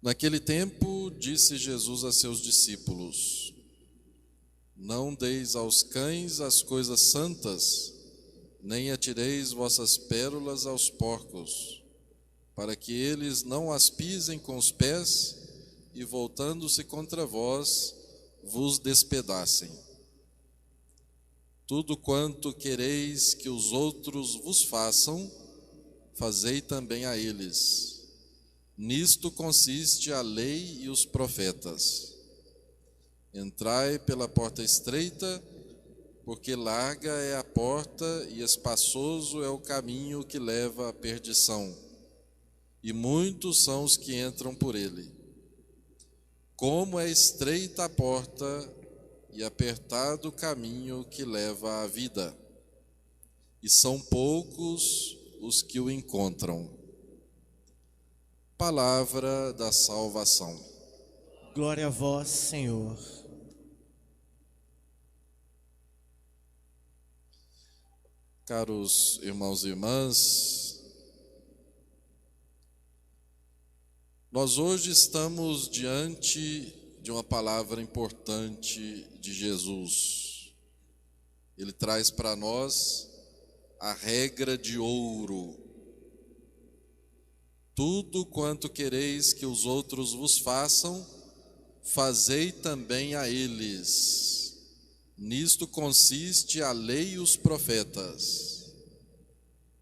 Naquele tempo, disse Jesus a seus discípulos: Não deis aos cães as coisas santas, nem atireis vossas pérolas aos porcos, para que eles não as pisem com os pés e, voltando-se contra vós, vos despedacem. Tudo quanto quereis que os outros vos façam, fazei também a eles. Nisto consiste a lei e os profetas. Entrai pela porta estreita, porque larga é a porta e espaçoso é o caminho que leva à perdição, e muitos são os que entram por ele. Como é estreita a porta e apertado o caminho que leva à vida, e são poucos os que o encontram. Palavra da salvação. Glória a vós, Senhor. Caros irmãos e irmãs, nós hoje estamos diante de uma palavra importante de Jesus. Ele traz para nós a regra de ouro. Tudo quanto quereis que os outros vos façam, fazei também a eles. Nisto consiste a lei e os profetas.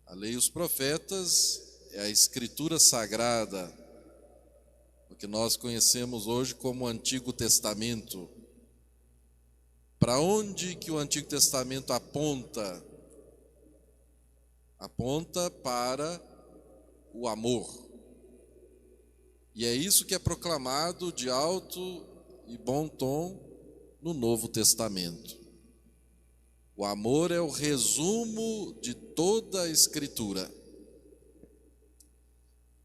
A lei e os profetas é a Escritura Sagrada, o que nós conhecemos hoje como Antigo Testamento. Para onde que o Antigo Testamento aponta? Aponta para o amor. E é isso que é proclamado de alto e bom tom no Novo Testamento. O amor é o resumo de toda a Escritura.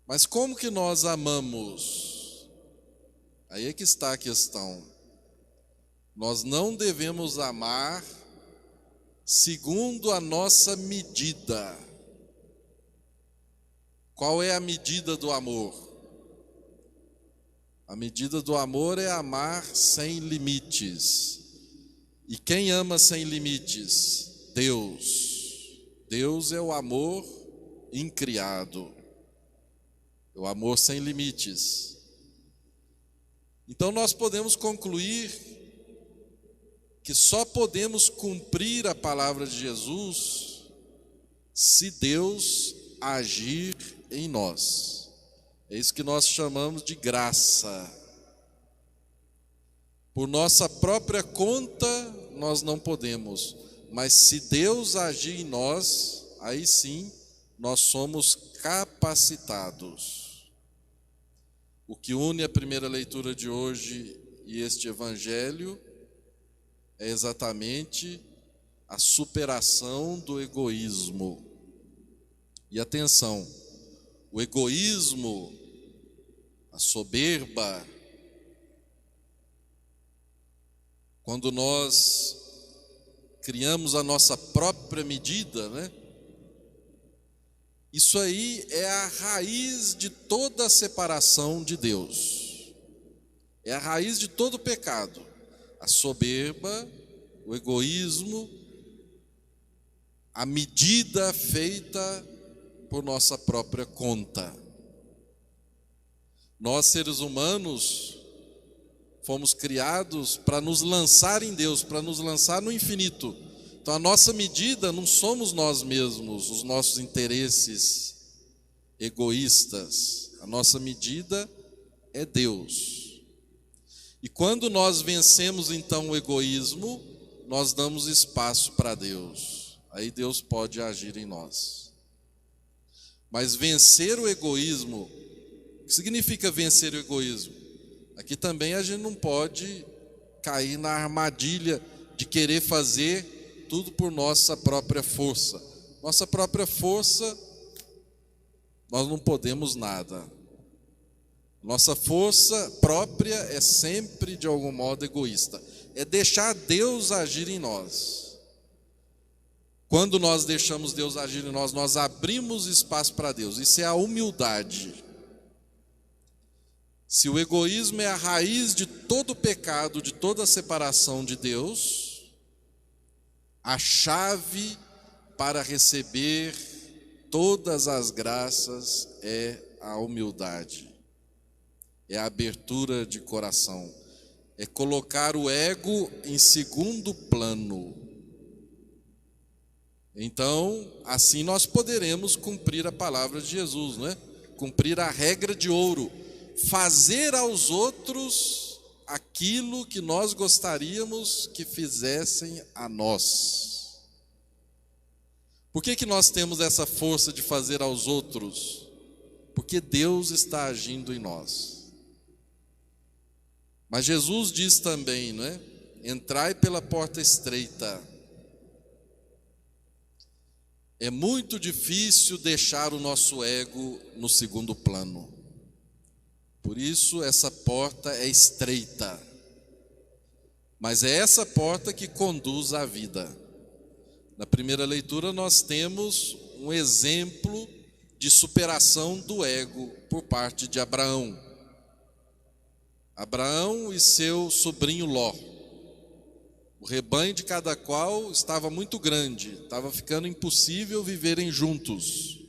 Mas como que nós amamos? Aí é que está a questão. Nós não devemos amar segundo a nossa medida. Qual é a medida do amor? A medida do amor é amar sem limites. E quem ama sem limites? Deus. Deus é o amor incriado. É o amor sem limites. Então nós podemos concluir que só podemos cumprir a palavra de Jesus se Deus agir em nós. É isso que nós chamamos de graça. Por nossa própria conta, nós não podemos. Mas se Deus agir em nós, aí sim, nós somos capacitados. O que une a primeira leitura de hoje e este evangelho é exatamente a superação do egoísmo. E atenção, o egoísmo, a soberba, quando nós criamos a nossa própria medida, né? Isso aí é a raiz de toda a separação de Deus. É a raiz de todo o pecado. A soberba, o egoísmo, a medida feita por nossa própria conta. Nós, seres humanos, fomos criados para nos lançar em Deus, para nos lançar no infinito. Então a nossa medida não somos nós mesmos, os nossos interesses egoístas. A nossa medida é Deus. E quando nós vencemos então o egoísmo, nós damos espaço para Deus. Aí Deus pode agir em nós. Mas vencer o egoísmo, o que significa vencer o egoísmo? Aqui também a gente não pode cair na armadilha de querer fazer tudo por nossa própria força. Nossa própria força, nós não podemos nada. Nossa força própria é sempre, de algum modo, egoísta. É deixar Deus agir em nós. Quando nós deixamos Deus agir em nós, nós abrimos espaço para Deus. Isso é a humildade. Se o egoísmo é a raiz de todo pecado, de toda separação de Deus, a chave para receber todas as graças é a humildade, é a abertura de coração, é colocar o ego em segundo plano. Então, assim nós poderemos cumprir a palavra de Jesus, não é? Cumprir a regra de ouro, fazer aos outros aquilo que nós gostaríamos que fizessem a nós. Por que nós temos essa força de fazer aos outros? Porque Deus está agindo em nós. Mas Jesus diz também, não é? Entrai pela porta estreita. É muito difícil deixar o nosso ego no segundo plano. Por isso essa porta é estreita. Mas é essa porta que conduz à vida. Na primeira leitura nós temos um exemplo de superação do ego por parte de Abraão. Abraão e seu sobrinho Ló. O rebanho de cada qual estava muito grande, estava ficando impossível viverem juntos.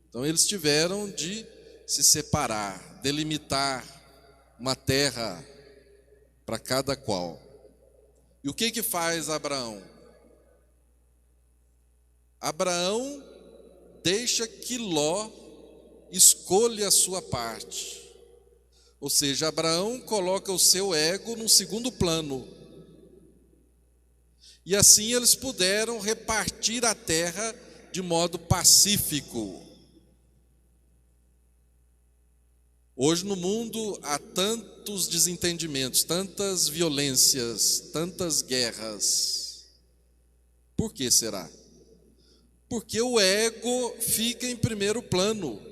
Então eles tiveram de se separar, delimitar uma terra para cada qual. E o que faz Abraão? Abraão deixa que Ló escolha a sua parte. Ou seja, Abraão coloca o seu ego no segundo plano. E assim eles puderam repartir a terra de modo pacífico. Hoje no mundo há tantos desentendimentos, tantas violências, tantas guerras. Por que será? Porque o ego fica em primeiro plano.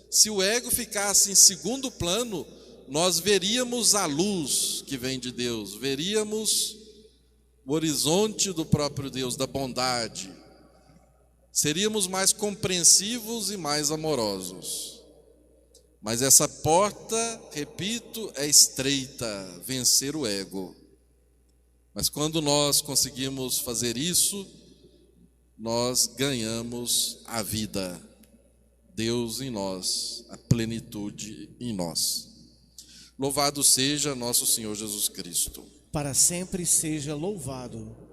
Se o ego ficasse em segundo plano, nós veríamos a luz que vem de Deus, veríamos o horizonte do próprio Deus, da bondade. Seríamos mais compreensivos e mais amorosos. Mas essa porta, repito, é estreita, vencer o ego. Mas quando nós conseguimos fazer isso, nós ganhamos a vida. Deus em nós, a plenitude em nós. Louvado seja nosso Senhor Jesus Cristo. Para sempre seja louvado.